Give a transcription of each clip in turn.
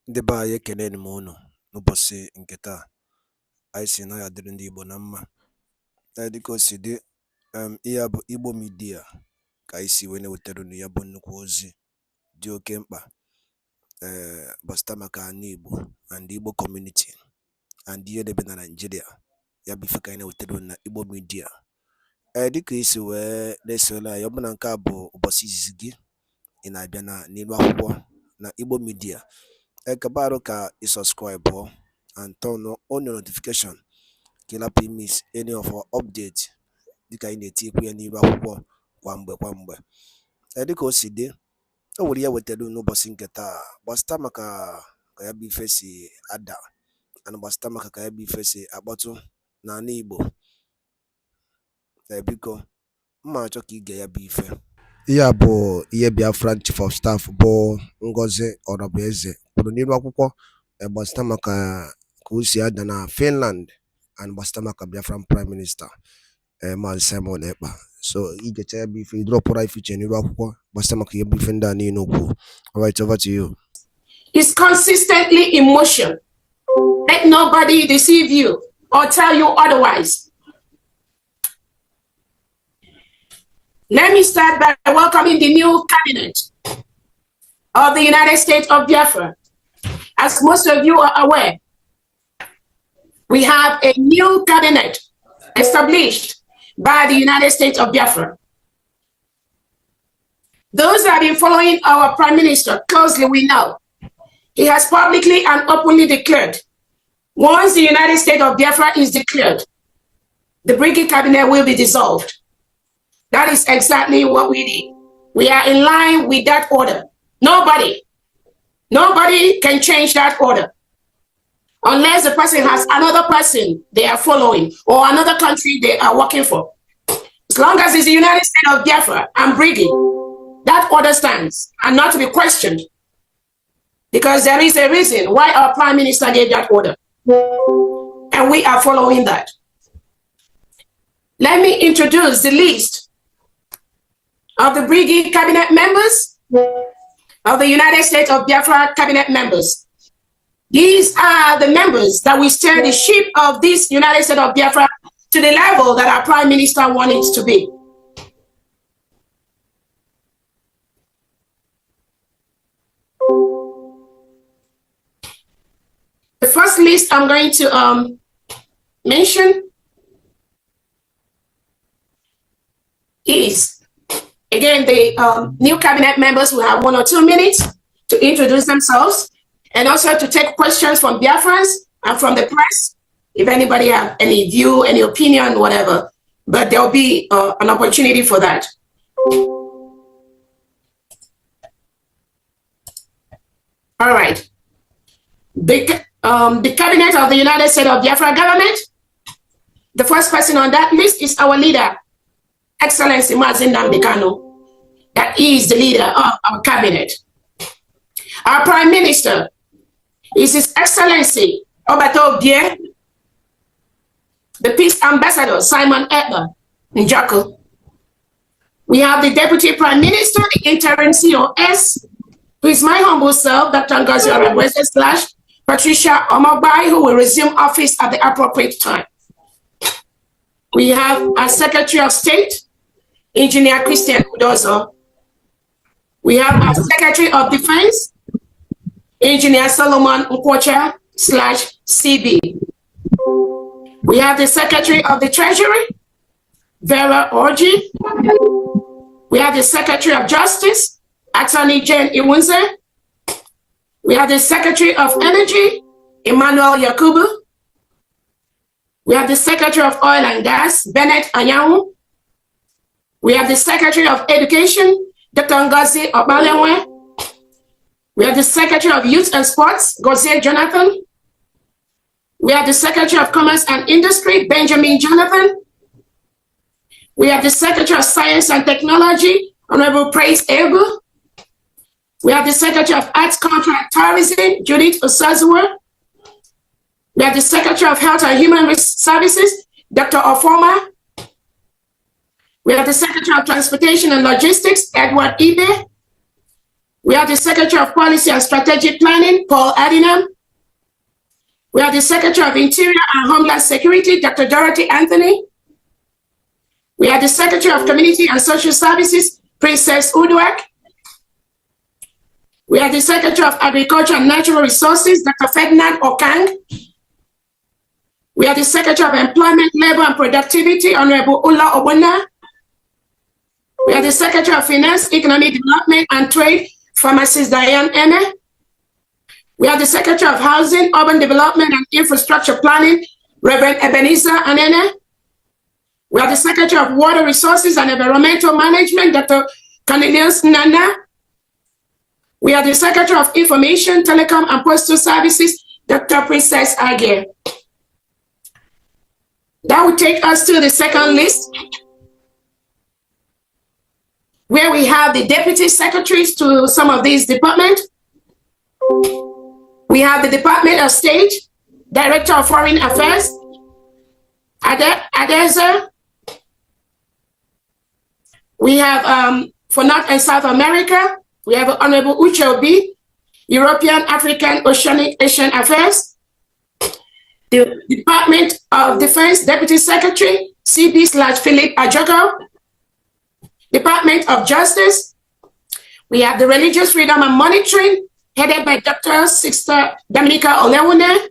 Ndị be anyị ekeneni m unu n'ụbọchị nke taa. Anyị sị na ya dịrị ndị Igbo na mma. Dịka o si dị, ihe a bụ Igbo Media ka anyị si wee na-ewetara unu ya bụ nnukwu ozi dị oke mkpa gbasịta maka ana Igbo and Igbo community and ihe debe na Nigeria. Ya bụ ife ka anyị na-ewetara unu na Igbo Media. Dịka isi wee na-esole anyị, ọ bụ na nke a bụ ụbọchị izizi gị ị na-abịa n'ilu akwụkwọ na Igbo Media, kabaru ka subscribe and turn on your notification ka ị lapụ miss any of our update dịka anyị na-etikwu ya n'ilu akwụkwọ kwa mgbe. Dịka o si dị, o nwere ya wetara n'ụbọchị nke taa gbasịta maka ka ya bụ ife si ada and gbasịta maka ka ya bụ ife si akpọtụ n'ala Igbo. Biko mma achọ ka ige ya bụ ife. Ihe a bụ ihe Biafra Chief of Staff bụ Ngozi Orabueze kwuru n'ilu akwụkwọ gbasịta maka ka o si ada na Finland and gbasịta maka Biafran Prime Minister Maazị Simon Ekpa. So igecha ya bụ ife idropụra ife iche n'ilu akwụkwọ gbasịta maka ihe bụ ife ndị a niile okwu. All right, over to you. Is consistently in motion. Let nobody deceive you or tell you otherwise. Let me start by welcoming the new cabinet of the United States of Biafra. As most of you are aware, we have a new cabinet established by the United States of Biafra. Those that have been following our Prime Minister closely, we know he has publicly and openly declared, once the United States of Biafra is declared, the Brigade Cabinet will be dissolved. That is exactly what we did. We are in line with that order. Nobody can change that order unless the person has another person they are following or another country they are working for. As long as it's the United States of Biafra and Brigade, that order stands and not to be questioned, because there is a reason why our Prime Minister gave that order, and we are following that. Let me introduce the list of the Brigade Cabinet members, of the United States of Biafra Cabinet members. These are the members that will steer the ship of this United States of Biafra to the level that our Prime Minister wants it to be. The first list I'm going to mention is, again, the new cabinet members will have 1 or 2 minutes to introduce themselves and also to take questions from Biafrans and from the press, if anybody have any view, any opinion, whatever. But there'll be an opportunity for that. All right. The cabinet of the United States of Biafra government, the first person on that list is our leader, Excellency Maazị Nnamdi Kanu. That is the leader of our cabinet. Our Prime Minister is His Excellency Obato Bie, the Peace Ambassador Simon Ekpa Njako. We have the Deputy Prime Minister, the interim COS, who is my humble self, Dr. Ngozi Orabueze / Patricia Omogbai, who will resume office at the appropriate time. We have our Secretary of State, Engineer Christian Udozo. We have our Secretary of Defense, Engineer Solomon Nkwocha / CB. We have the Secretary of the Treasury, Vera Orji. We have the Secretary of Justice, Attorney Jane Iwunze. We have the Secretary of Energy, Emmanuel Yakubu. We have the Secretary of Oil and Gas, Bennett Anyanwu. We have the Secretary of Education, Dr. Ngozi Obalenwe. We have the Secretary of Youth and Sports, Gozie Jonathan. We have the Secretary of Commerce and Industry, Benjamin Jonathan. We have the Secretary of Science and Technology, Honorable Praise Ebu. We have the Secretary of Arts, Culture and Tourism, Judith Osazua. We have the Secretary of Health and Human Services, Dr. Ofoma. We have the Secretary of Transportation and Logistics, Edward Ibe. We have the Secretary of Policy and Strategic Planning, Paul Adinam. We have the Secretary of Interior and Homeland Security, Dr. Dorothy Anthony. We have the Secretary of Community and Social Services, Princess Udwak. We have the Secretary of Agriculture and Natural Resources, Dr. Ferdinand Okang. We have the Secretary of Employment, Labor and Productivity, Honorable Ulla Obona. We have the Secretary of Finance, Economic Development and Trade, Pharmacist Diane Ene. We have the Secretary of Housing, Urban Development and Infrastructure Planning, Reverend Ebenezer Anene. We have the Secretary of Water Resources and Environmental Management, Dr. Cornelius Nana. We have the Secretary of Information, Telecom and Postal Services, Dr. Princess Agir. That would take us to the second list, where we have the Deputy Secretaries to some of these departments. We have the Department of State, Director of Foreign Affairs, Adeza. We have, for North and South America, we have Honorable Uche Obi, European, African, Oceanic, Asian Affairs. The Department of Defense, Deputy Secretary, CB/Philip Ajogo. Department of Justice, we have the Religious Freedom and Monitoring, headed by Dr. Sister Dominica Olewune.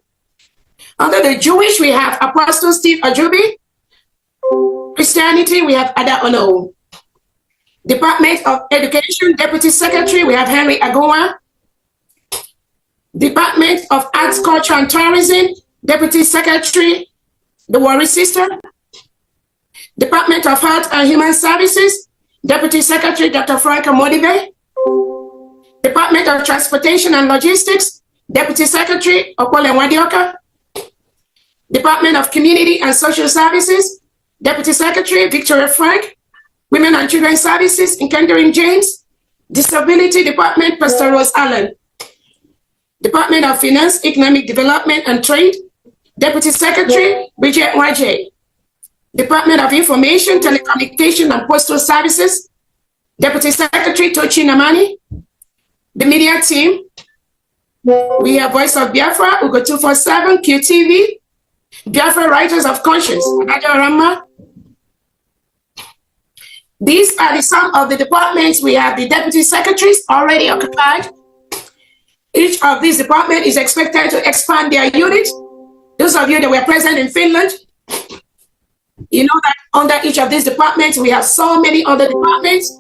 Under the Jewish, we have Apostle Steve Ajubi. Christianity, we have Ada Ono. Department of Education, Deputy Secretary, we have Henry Agowa. Department of Arts, Culture and Tourism, Deputy Secretary, the Worry Sister. Department of Health and Human Services, Deputy Secretary, Dr. Franka Modibe. Department of Transportation and Logistics, Deputy Secretary, Okole Wadioka. Department of Community and Social Services, Deputy Secretary, Victoria Frank. Women and Children Services, Nkendering James. Disability Department, Pastor Rose Allen. Department of Finance, Economic Development and Trade, Deputy Secretary, Bridget Waje. Department of Information, Telecommunication and Postal Services, Deputy Secretary, Tochi Namani. The media team, we have Voice of Biafra, Ugo 247, QTV, Biafra Writers of Conscience, Adajo Rama. These are some of the departments. We have the Deputy Secretaries already occupied. Each of these departments is expected to expand their unit. Those of you that were present in Finland, you know that under each of these departments, we have so many other departments.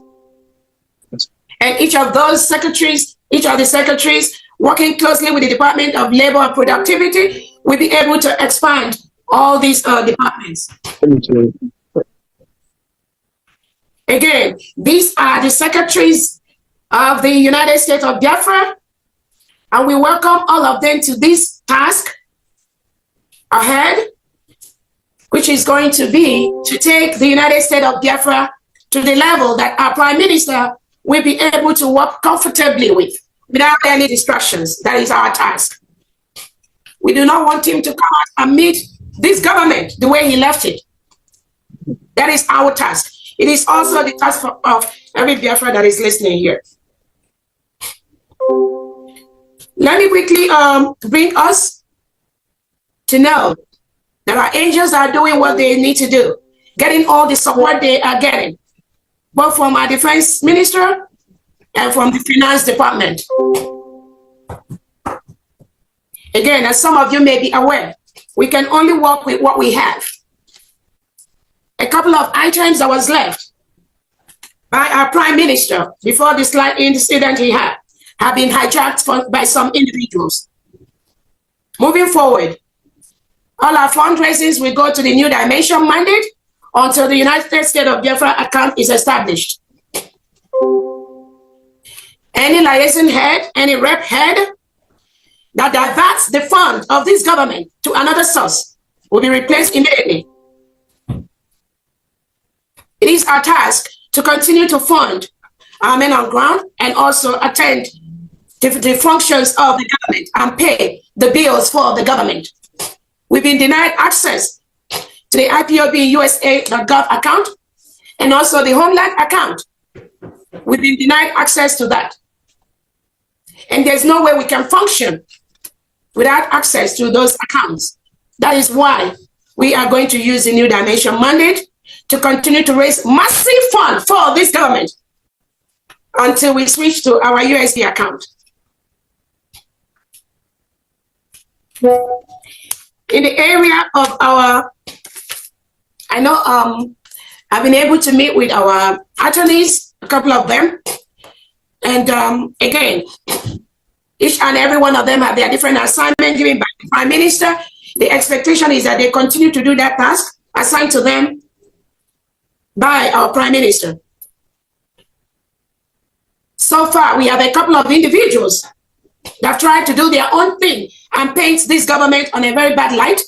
And each of those secretaries, each of the secretaries working closely with the Department of Labor and Productivity will be able to expand all these departments. Again, these are the secretaries of the United States of Biafra, and we welcome all of them to this task ahead, which is going to be to take the United States of Biafra to the level that our Prime Minister will be able to work comfortably with, without any distractions. That is our task. We do not want him to come out and meet this government the way he left it. That is our task. It is also the task of every Biafra that is listening here. Let me quickly bring us to know that our angels are doing what they need to do, getting all the support they are getting, both from our defense minister and from the finance department. Again, as some of you may be aware, we can only work with what we have. A couple of items that was left by our prime minister before this slight incident he had have been hijacked by some individuals. Moving forward, all our fundraisings will go to the New Dimension mandate until the United States of Biafra account is established. Any liaison head, any rep head that diverts the fund of this government to another source will be replaced immediately. It is our task to continue to fund our men on ground and also attend to the functions of the government and pay the bills for the government. We've been denied access to the IPOBUSA.gov account and also the Homeland account. We've been denied access to that. And there's no way we can function without access to those accounts. That is why we are going to use the New Dimension mandate to continue to raise massive funds for this government until we switch to our USD account. In the area of our, I know I've been able to meet with our attorneys, a couple of them, and again, each and every one of them have their different assignment given by the Prime Minister. The expectation is that they continue to do that task assigned to them by our Prime Minister. So far, we have a couple of individuals that try to do their own thing and paint this government on a very bad light.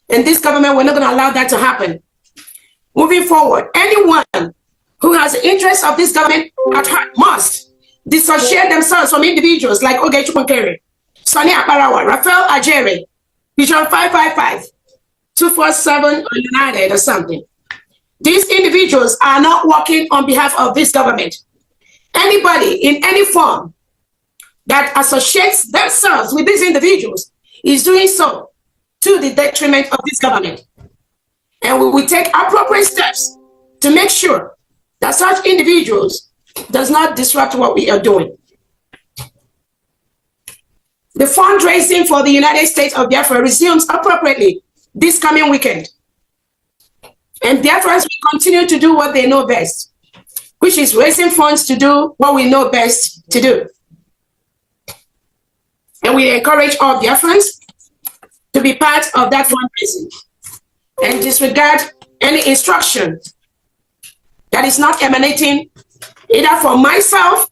And this government, we're not going to allow that to happen. Moving forward, anyone who has the interest of this government at heart must dissociate themselves from individuals like Oge Chukwunkere, Sonny Aparawa, Raphael Ajere, Vision 555, 247 United or something. These individuals are not working on behalf of this government. Anybody in any form that associates themselves with these individuals is doing so to the detriment of this government. And we will take appropriate steps to make sure that such individuals does not disrupt what we are doing. The fundraising for the United States of Biafra resumes appropriately this coming weekend. And Biafrans will continue to do what they know best, which is raising funds to do what we know best to do. And we encourage all Biafrans to be part of that fundraising and disregard any instruction that is not emanating either from myself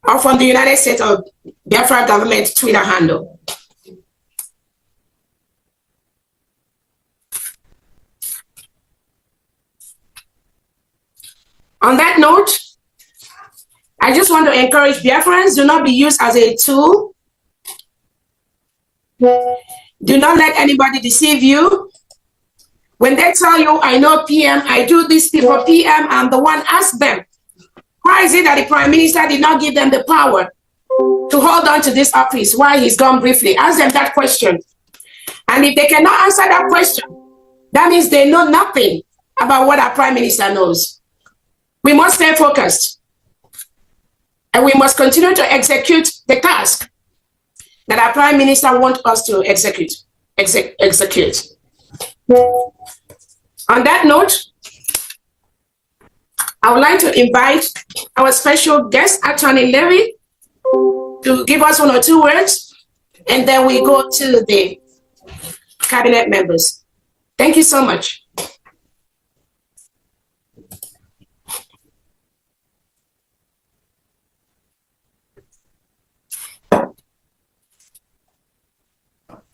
or from the United States of Biafra government Twitter handle. On that note, I just want to encourage Biafrans, do not be used as a tool. Do not let anybody deceive you. When they tell you, I know PM, I do this for PM, I'm the one, ask them, why is it that the Prime Minister did not give them the power to hold on to this office while he's gone briefly? Ask them that question. And if they cannot answer that question, that means they know nothing about what our Prime Minister knows. We must stay focused. And we must continue to execute the task that our Prime Minister wants us to execute. On that note, I would like to invite our special guest, Attorney Levy, to give us 1 or 2 words, and then we go to the cabinet members. Thank you so much.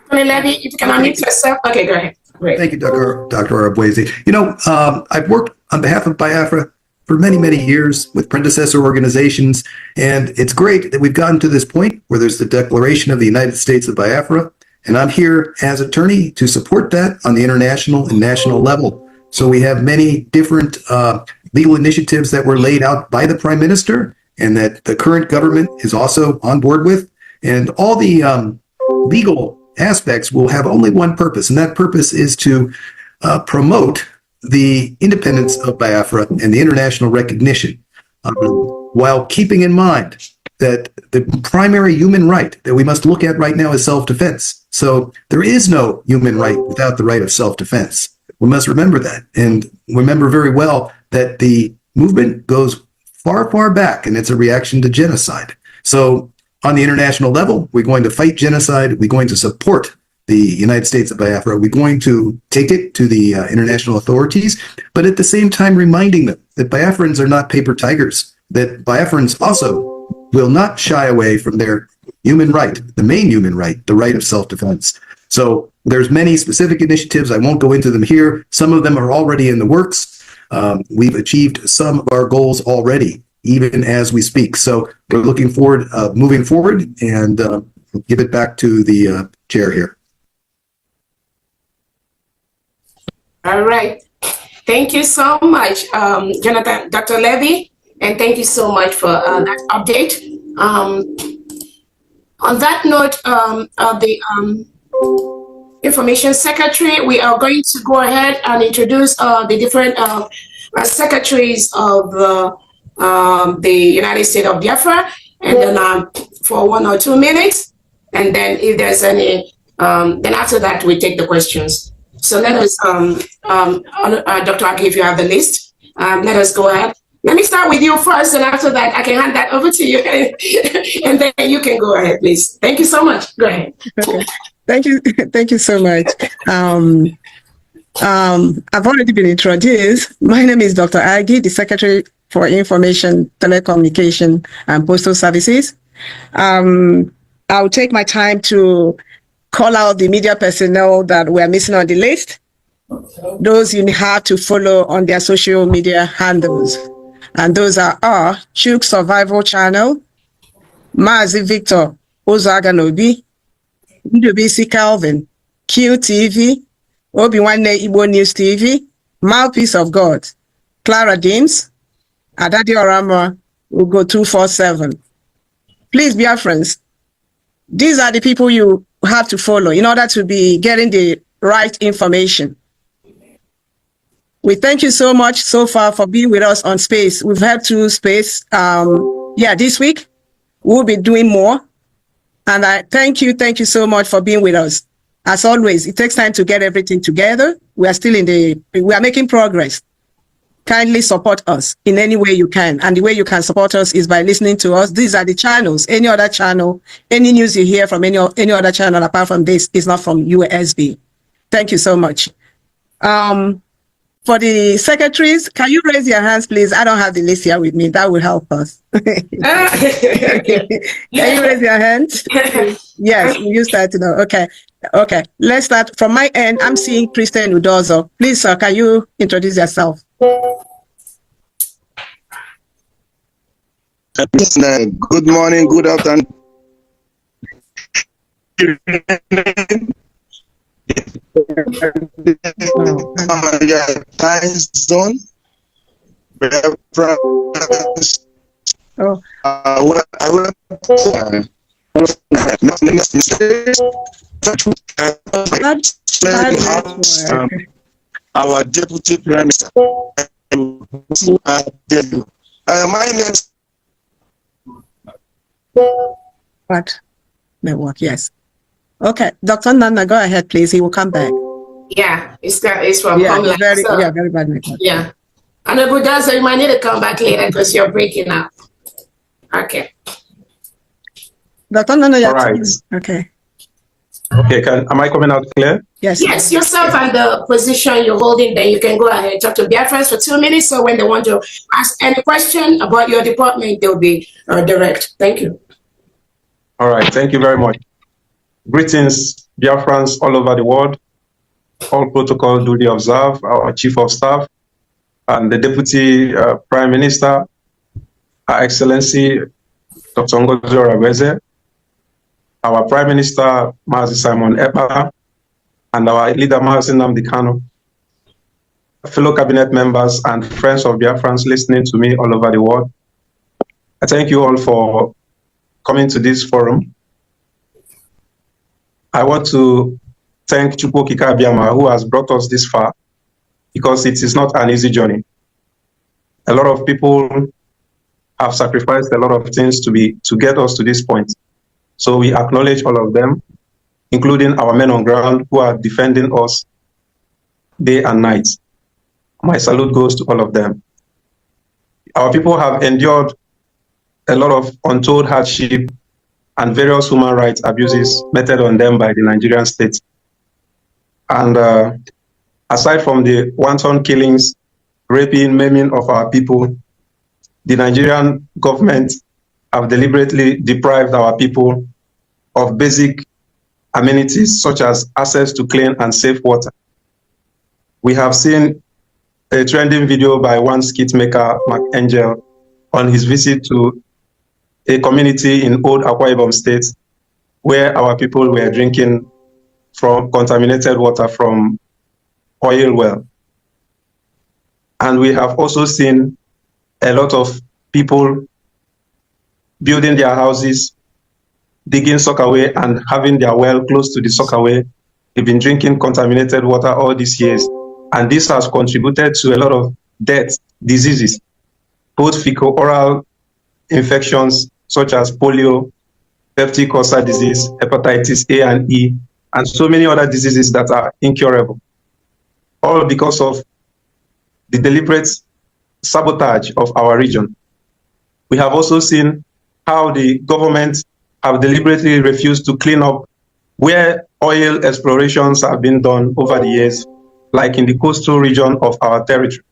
Attorney Levy, if you can unmute yourself. Okay, go ahead. Great. Thank you, Dr. Arabwezi. You know, I've worked on behalf of Biafra for many, many years with predecessor organizations, and it's great that we've gotten to this point where there's the Declaration of the United States of Biafra, and I'm here as attorney to support that on the international and national level. So we have many different legal initiatives that were laid out by the Prime Minister and that the current government is also on board with, and all the legal aspects will have only one purpose, and that purpose is to promote the independence of Biafra and the international recognition, while keeping in mind that the primary human right that we must look at right now is self-defense. So there is no human right without the right of self-defense. We must remember that, and remember very well that the movement goes far, far back, and it's a reaction to genocide. So on the international level, we're going to fight genocide. We're going to support the United States of Biafra. We're going to take it to the international authorities, but at the same time reminding them that Biafrans are not paper tigers, that Biafrans also will not shy away from their human right, the main human right, the right of self-defense. So there's many specific initiatives. I won't go into them here. Some of them are already in the works. We've achieved some of our goals already, even as we speak. So we're looking forward, moving forward, and give it back to the chair here. All right. Thank you so much, Jonathan, Dr. Levy, and thank you so much for that update. On that note, of the Information Secretary, we are going to go ahead and introduce the different secretaries of the United States of Biafra, and then for 1 or 2 minutes, and then if there's any, then after that we take the questions. So let us, Dr. Aki, if you have the list, let us go ahead. Let me start with you first, and after that, I can hand that over to you, and then you can go ahead, please. Thank you so much. Go ahead. Okay. Thank you. Thank you so much. I've already been introduced. My name is Dr. Agi, the Secretary for Information, Telecommunication, and Postal Services. I'll take my time to call out the media personnel that we're missing on the list. Those you have to follow on their social media handles. And those are Chuk Survival Channel, Mazi Victor Ozaganobi, Ndubisi Calvin, QTV, Obi-Wane Igbo News TV, Mouthpiece of God, Clara Deems, Adadi Orama, Ugo 247. Please, Biafrans, these are the people you have to follow in order to be getting the right information. We thank you so much so far for being with us on Space. We've had 2 Space. This week we'll be doing more. And I thank you so much for being with us. As always, it takes time to get everything together. We are making progress. Kindly support us in any way you can. And the way you can support us is by listening to us. These are the channels. Any other channel, any news you hear from any other channel apart from this is not from USB. Thank you so much. For the secretaries, can you raise your hands, please? I don't have the list here with me. That will help us. Can you raise your hands? Yes, you start to know. Okay. Let's start from my end. I'm seeing Christian Udozo. Please, sir, can you introduce yourself? Good morning, good afternoon. Time zone. Our Deputy Prime Minister. My name is What? Network, yes. Okay, Dr. Nana, go ahead, please. He will come back. Yeah, it's from Homeland. Very bad network. Yeah. And Abudaza, you might need to come back later because you're breaking up. Okay. Dr. Nana, all right. Okay. Okay, am I coming out clear? Yes. Yes, yourself and the position you're holding, then you can go ahead and talk to Biafrans for 2 minutes. So when they want to ask any question about your department, they'll be direct. Thank you. All right, thank you very much. Greetings, Biafrans all over the world. All protocol duly observed. Our Chief of Staff and the Deputy Prime Minister, Her Excellency Dr. Ngozi Oraveze, our Prime Minister, Mazi Simon Ekpa, and our leader, Mazi Nnamdi Kanu, fellow cabinet members and friends of Biafrans listening to me all over the world. I thank you all for coming to this forum. I want to thank Chukwu Okike Abiama, who has brought us this far, because it is not an easy journey. A lot of people have sacrificed a lot of things to get us to this point. So we acknowledge all of them, including our men on ground who are defending us day and night. My salute goes to all of them. Our people have endured a lot of untold hardship and various human rights abuses meted on them by the Nigerian state. And aside from the wanton killings, raping, maiming of our people, the Nigerian government have deliberately deprived our people of basic amenities such as access to clean and safe water. We have seen a trending video by one skit maker, Mark Angel, on his visit to a community in Old Akwa Ibom State, where our people were drinking from contaminated water from oil well. And we have also seen a lot of people building their houses digging sockaway and having their well close to the sockaway. They've been drinking contaminated water all these years, and this has contributed to a lot of death, diseases, both fecal-oral infections such as polio, peptic ulcer disease, hepatitis A and E, and so many other diseases that are incurable, all because of the deliberate sabotage of our region. We have also seen how the government have deliberately refused to clean up where oil explorations have been done over the years, like in the coastal region of our territory,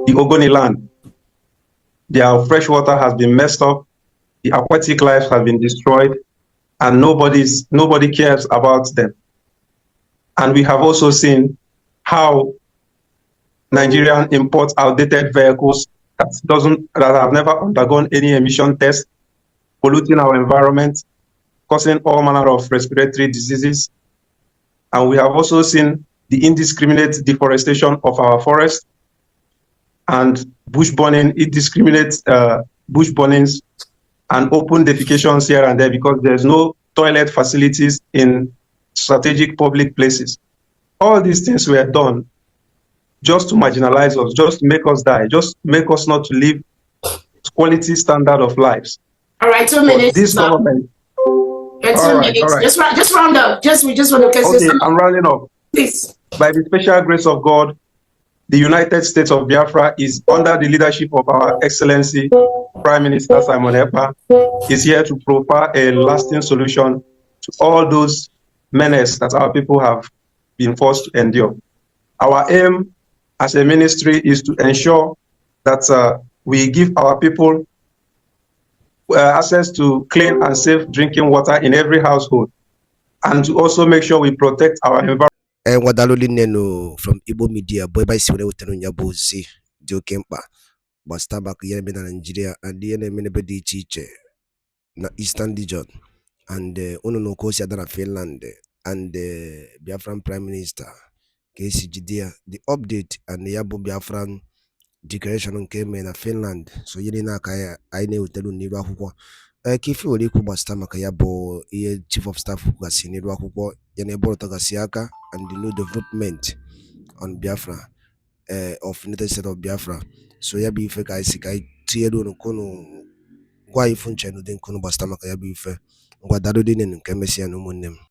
the Ogoni land. Their fresh water has been messed up, the aquatic life has been destroyed, and nobody cares about them. And we have also seen how Nigerian imports outdated vehicles that have never undergone any emission test, polluting our environment, causing all manner of respiratory diseases. And we have also seen the indiscriminate deforestation of our forests and bush burning, indiscriminate bush burnings and open defecations here and there because there's no toilet facilities in strategic public places. All these things were done just to marginalize us, just to make us die, just make us not to live quality standard of lives. All right, 2 minutes. This government. All right. Just round up. We just want to get okay, I'm rounding up. Please. By the special grace of God, the United States of Biafra is under the leadership of our Excellency Prime Minister Simon Ekpa, is here to provide a lasting solution to all those menaces that our people have been forced to endure. Our aim as a ministry is to ensure that we give our people access to clean and safe drinking water in every household, and to also make sure we protect our environment. Wadaloli neno from Igbo media boy by siwele utenu nyabuzi dio kempa basta back yene na Nigeria and yene menebe di chiche na Eastern region and ono no kosi adana Finland and Biafran Prime Minister KC Jidia the update and yabo Biafran declaration came in Finland so yene na kaya aine utenu niru akwukwo kifi wole ku basta maka yabo iye chief of staff gasi niru akwukwo yene boro gasi aka and the new development on Biafra of United States of Biafra. So ya be ife kai sikai tiyedo no kono gwa ifunche no den kono basta maka ya be ife ngwa dado din en kemesi anu munnem.